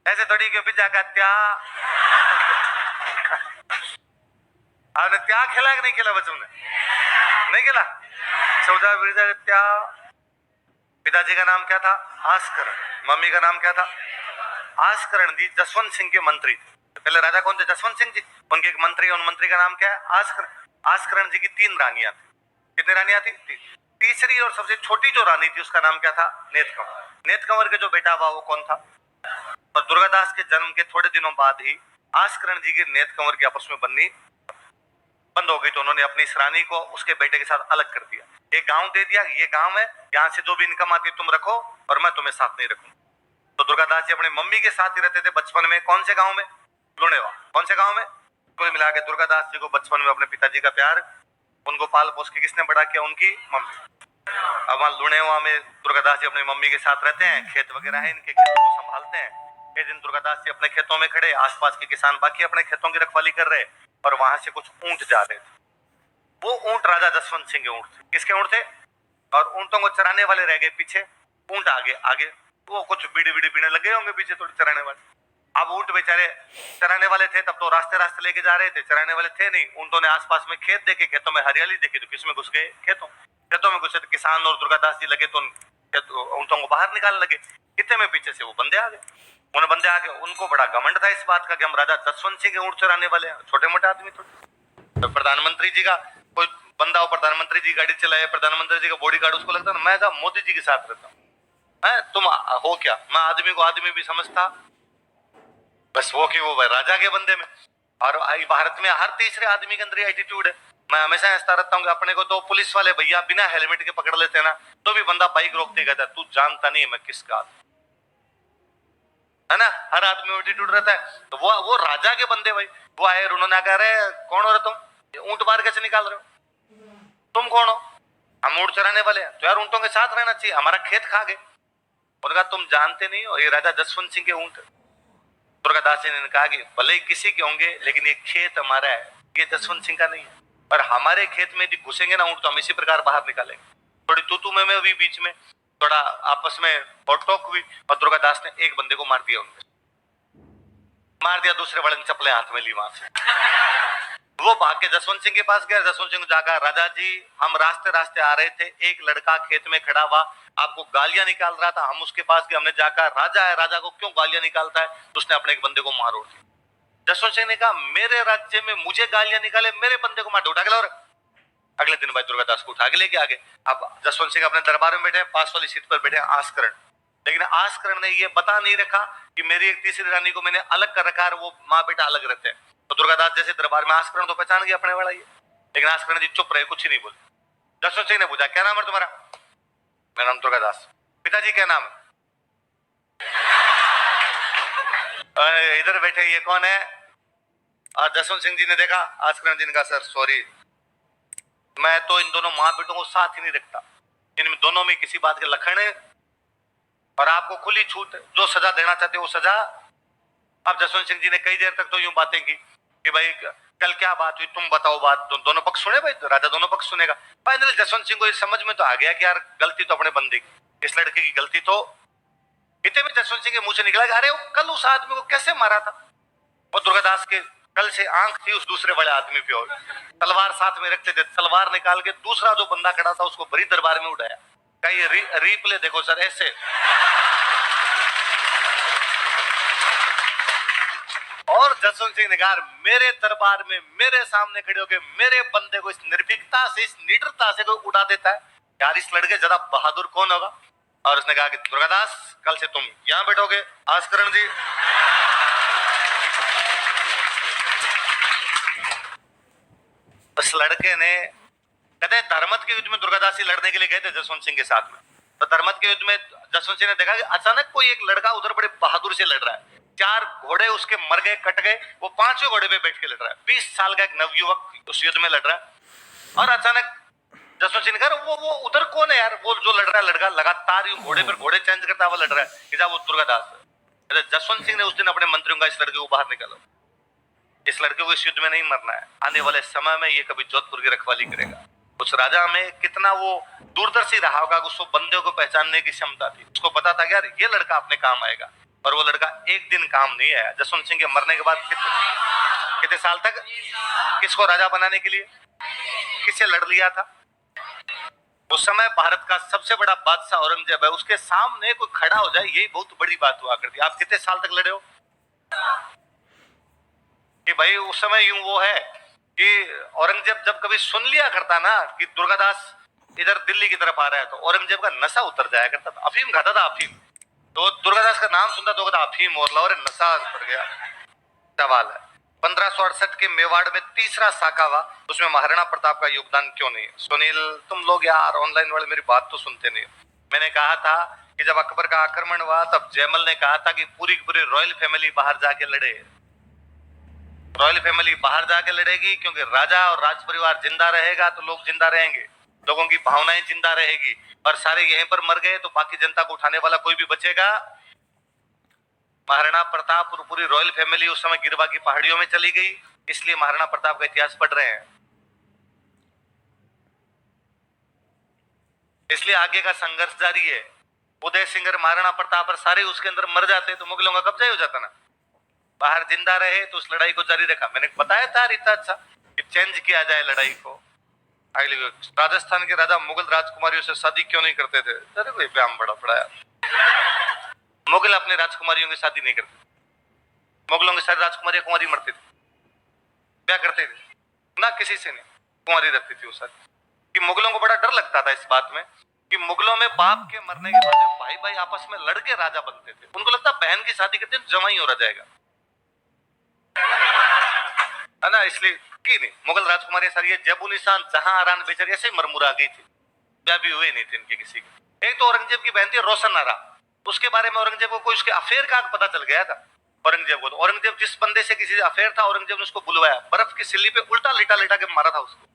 ऐसे थोड़ी के पिज्जा का त्या आपने त्या खेला कि नहीं खेला बच्चों ने? नहीं खेला। सौदा पिज्जा त्या। पिताजी का नाम क्या था? आस्करण। मम्मी का नाम क्या था? आस्करण जी जसवंत सिंह के मंत्री थे। पहले राजा कौन थे? जसवंत सिंह जी। उनके एक मंत्री, उन मंत्री का नाम क्या है? आस्करण। आस्करण जी की 3 रानियां थी। कितनी रानियां थी? तीसरी और सबसे छोटी जो रानी थी उसका नाम क्या था? नेतकंवर। नेतकंवर के जो बेटा हुआ वो कौन था? और दुर्गादास के जन्म के थोड़े दिनों बाद ही आस्करण जी के नेतकंवर की आपस में बननी बंद हो गई, तो उन्होंने अपनी इस रानी को उसके बेटे के साथ अलग कर दिया। एक गांव दे दिया, ये गांव है, यहाँ से जो भी इनकम आती तुम रखो और मैं तुम्हें साथ नहीं रखूंगा। तो दुर्गादास जी अपनी मम्मी के साथ ही रहते थे बचपन में। कौन से गांव में? लुणेवा। कौन से गांव में? कुल मिला के दुर्गादास जी को बचपन में अपने पिताजी का प्यार, उनको पाल पोस के किसने बड़ा किया? उनकी मम्मी। अब वहां लुणेवा में दुर्गादास जी अपनी मम्मी के साथ रहते हैं, खेत वगैरह है, इनके खेतों को संभालते हैं। एक दिन दुर्गादास जी अपने खेतों में खड़े, आसपास के किसान बाकी अपने खेतों की रखवाली कर रहे, और वहां से कुछ ऊंट जा रहे थे। वो ऊंट राजा जसवंत सिंह के ऊंट थे। किसके ऊंट थे? और ऊंटों को चराने वाले रह गए पीछे, ऊंट आगे आगे, वो कुछ बीड़ी बीड़ी पीने लगे होंगे पीछे थोड़ी चराने वाले। अब ऊंट बेचारे चराने वाले थे तब तो रास्ते रास्ते लेके जा रहे थे, चराने वाले थे नहीं। ऊंटों ने आसपास में खेत देखे, खेतों में हरियाली देखी तो किसमें घुस गए? खेतों में घुसे तो किसान और दुर्गादास जी लगे तो ऊंटों को बाहर निकालने लगे। इतने में पीछे से वो बंदे आ गए। उन्हें बंदे आके उनको बड़ा घमंड था इस बात का कि हम राजा जसवंत सिंह के ऊंट चराने वाले हैं, छोटे मोटे आदमी थोड़े। तो प्रधानमंत्री जी का कोई बंदा हो, प्रधानमंत्री जी गाड़ी चलाए, प्रधानमंत्री जी का बॉडी गार्ड, उसको लगता ना मैं था मोदी जी के साथ रहता हूँ। तुम हो क्या? मैं आदमी को आदमी भी समझता, बस वो कि वो राजा के बंदे में। और भारत में हर तीसरे आदमी के अंदर एटीट्यूड है। मैं हमेशा हंसता रहता हूँ कि अपने को तो पुलिस वाले भैया बिना हेलमेट के पकड़ लेते हैं ना, तो भी बंदा बाइक रोकते कहता है तू जानता नहीं है मैं किसका है ना। हर आदमी में एटीट्यूड रहता है। तो वो राजा के बंदे भाई, वो आए, उन्होंने कहा रहे कौन हो रहे तुम? ऊंट बाहर कैसे निकाल रहे हो? तुम कौन हो? हम ऊंट चराने वाले हैं। तो यार ऊंटों के साथ रहना चाहिए, हमारा खेत खा गए। उन्होंने कहा तुम जानते नहीं हो ये राजा जसवंत सिंह के ऊंट। दुर्गादास जी ने कहा कि भले ही किसी के होंगे लेकिन ये खेत हमारा है, ये जसवंत सिंह का नहीं है। और हमारे खेत में यदि घुसेंगे ना ऊंट तो हम इसी प्रकार बाहर निकालेंगे। थोड़ी तू में हुई बीच में, थोड़ा आपस में टोक हुई और दुर्गादास ने एक बंदे को मार दिया। उनमें मार दिया, दूसरे बड़े ने चप्पलें हाथ में ली वहां से। वो भाग के जसवंत सिंह के पास गया। जसवंत सिंह जाकर राजा जी हम रास्ते रास्ते आ रहे थे, एक लड़का खेत में खड़ा हुआ आपको गालियां निकाल रहा था, हम उसके पास गए, हमने जाकर राजा है, राजा को क्यों गालियां निकालता है? तो उसने अपने एक बंदे को मार दिया। जसवंत सिंह ने कहा मेरे राज्य में मुझे गालियां निकाले, मेरे बंदे को मार दो, उठा के लो। अगले दिन भाई दुर्गादास को उठा के लेके आगे। अब जसवंत सिंह अपने दरबार में बैठे, पास वाली सीट पर बैठे आस्करण। लेकिन आस्करण ने ये बता नहीं रखा कि मेरी एक तीसरी रानी को मैंने अलग कर रखा है, वो माँ बेटा अलग रहते हैं। तो दुर्गादास जैसे दरबार में आस्करण तो पहचान गया अपने वाला ये, लेकिन आस्करण जी चुप रहे, कुछ ही नहीं बोले। जसवंत सिंह ने पूछा क्या नाम है तुम्हारा? मेरा नाम दुर्गादास। पिताजी क्या नाम है? इधर बैठे ये कौन है? जसवंत सिंह जी ने देखा, आस्करण जी ने कहा सर सॉरी, मैं तो इन दोनों माँ बेटों को साथ ही नहीं रखता, इन दोनों में किसी बात के लक्षण है और आपको खुली छूट है, जो सजा देना चाहते वो सजा। अब जसवंत सिंह जी ने कई देर तक तो यूं बातें की कि भाई कल क्या बात हुई, तुम बताओ बात। दोनों पक्ष सुने भाई, तो राजा दोनों पक्ष सुनेगा। फाइनली जसवंत सिंह को समझ में तो आ गया कि यार गलती तो अपने बंदे की, इस लड़के की गलती तो। इतने में जसवंत सिंह के मुंह से निकला कि अरे वो कल उस आदमी को कैसे मारा था? वो दुर्गादास के कल से आंख थी उस दूसरे बड़े आदमी पे, और तलवार साथ में रखते थे। तलवार निकाल के दूसरा जो बंदा खड़ा था उसको बड़ी दरबार में उठाया। कहीं रिप्ले देखो सर ऐसे। और जसवंत सिंह ने कहा मेरे दरबार में मेरे सामने खड़े होकर मेरे बंदे को इस निर्भीकता से, इस निडरता से कोई उड़ा देता है, यार इस लड़के ज्यादा बहादुर कौन होगा? और उसने कहा कि दुर्गादास कल से तुम यहां बैठोगे। आस्करण जी उस लड़के ने, कहते हैं धर्मत के युद्ध में दुर्गादास जी लड़ने के लिए गए थे जसवंत सिंह के साथ में। तो धर्मत के युद्ध में जसवंत सिंह ने देखा कि अचानक कोई एक लड़का उधर बड़े बहादुर से लड़ रहा है। 4 घोड़े उसके मर गए, कट गए, वो 5वें घोड़े पे बैठ के लड़ रहा है। 20 साल का एक नवयुवक उस युद्ध में लड़ रहा है। और अचानक जसवंत सिंह ने कहा वो उधर कौन है यार? वो जो लड़ रहा है लड़का लगातार घोड़े पर घोड़े चेंज करता हुआ लड़ रहा है, वो दुर्गादास है। जसवंत सिंह ने उस दिन अपने मंत्रियों का इस लड़के को बाहर निकाला, इस लड़के को इस युद्ध में नहीं मरना है, आने वाले समय में ये कभी जोधपुर की रखवाली करेगा। उस राजा में कितना वो दूरदर्शी रहा होगा, उसको बंदे को पहचानने की क्षमता थी, उसको पता था कि यार ये लड़का अपने काम आएगा। और वो लड़का एक दिन काम नहीं आया। जसवंत सिंह के मरने के बाद कितने साल तक किसको राजा बनाने के लिए किससे लड़ लिया था? उस समय भारत का सबसे बड़ा बादशाह औरंगजेब है, उसके सामने कोई खड़ा हो जाए यही बहुत बड़ी बात हुआ करती। आप कितने साल तक लड़े हो कि भाई उस समय यूं वो है कि औरंगजेब जब कभी सुन लिया करता ना कि दुर्गादास इधर दिल्ली की तरफ आ रहा है तो औरंगजेब का नशा उतर जाया करता था। अफीम खाता था, अफीम। तो दुर्गादास का नाम सुनता तो कहता अफीम और लाहौर नशा उतर गया। सवाल है 1568 के मेवाड़ में तीसरा साका हुआ, उसमें महाराणा प्रताप का योगदान क्यों नहीं? सुनील तुम लोग यार ऑनलाइन वाले मेरी बात तो सुनते नहीं। मैंने कहा था कि जब अकबर का आक्रमण हुआ तब जयमल ने कहा था कि पूरी की पूरी रॉयल फैमिली बाहर जाके लड़े। रॉयल फैमिली बाहर जाके लड़ेगी क्योंकि राजा और राज परिवार जिंदा रहेगा तो लोग जिंदा रहेंगे, लोगों की भावनाएं जिंदा रहेगी, और सारे यहीं पर मर गए तो बाकी जनता को उठाने वाला कोई भी बचेगा? महाराणा प्रताप और पूरी रॉयल फैमिली उस समय गिरवा की पहाड़ियों में चली गई, इसलिए महाराणा प्रताप का इतिहास पढ़ रहे हैं। इसलिए आगे का संघर्ष जारी है। उदय सिंह और महाराणा प्रताप और सारे उसके अंदर मर जाते तो मुगलों का कब्जा हो जाता ना। बाहर जिंदा रहे तो उस लड़ाई को जारी रखा। मैंने बताया था इतना अच्छा कि चेंज किया जाए लड़ाई को। राजस्थान के राजा मुगल राजकुमारियों से शादी क्यों नहीं करते थे? अरे कोई व्यायाम बड़ा पड़ाया। मुगल अपने राजकुमारियों की शादी नहीं करते, मुगलों की सारी राजकुमारियां कुंवारी मरती थी, क्या करते थे ना, किसी से नहीं, कुंवारी रहती थी उस कि मुगलों को बड़ा डर लगता था इस बात में कि मुगलों में बाप के मरने के बाद भाई भाई आपस में लड़के राजा बनते थे। उनको लगता बहन की शादी करते जवाई हो रह जाएगा, है ना, इसलिए की नहीं। मुगल राजकुमारी सारी जबू निशान जहां आरान बेचारी ऐसे मरमुरा गई थी, ब्याह भी हुए नहीं थे इनके किसी के। एक तो औरंगजेब की बहन थी रोशन आरा, उसके बारे में औरंगजेब को कोई उसके अफेयर का पता चल गया था औरंगजेब को। तो औरंगजेब जिस बंदे से किसी अफेयर था औरंगजेब ने उसको बुलवाया, बर्फ की सिल्ली पे उल्टा लिटा लिटा के मारा था उसको।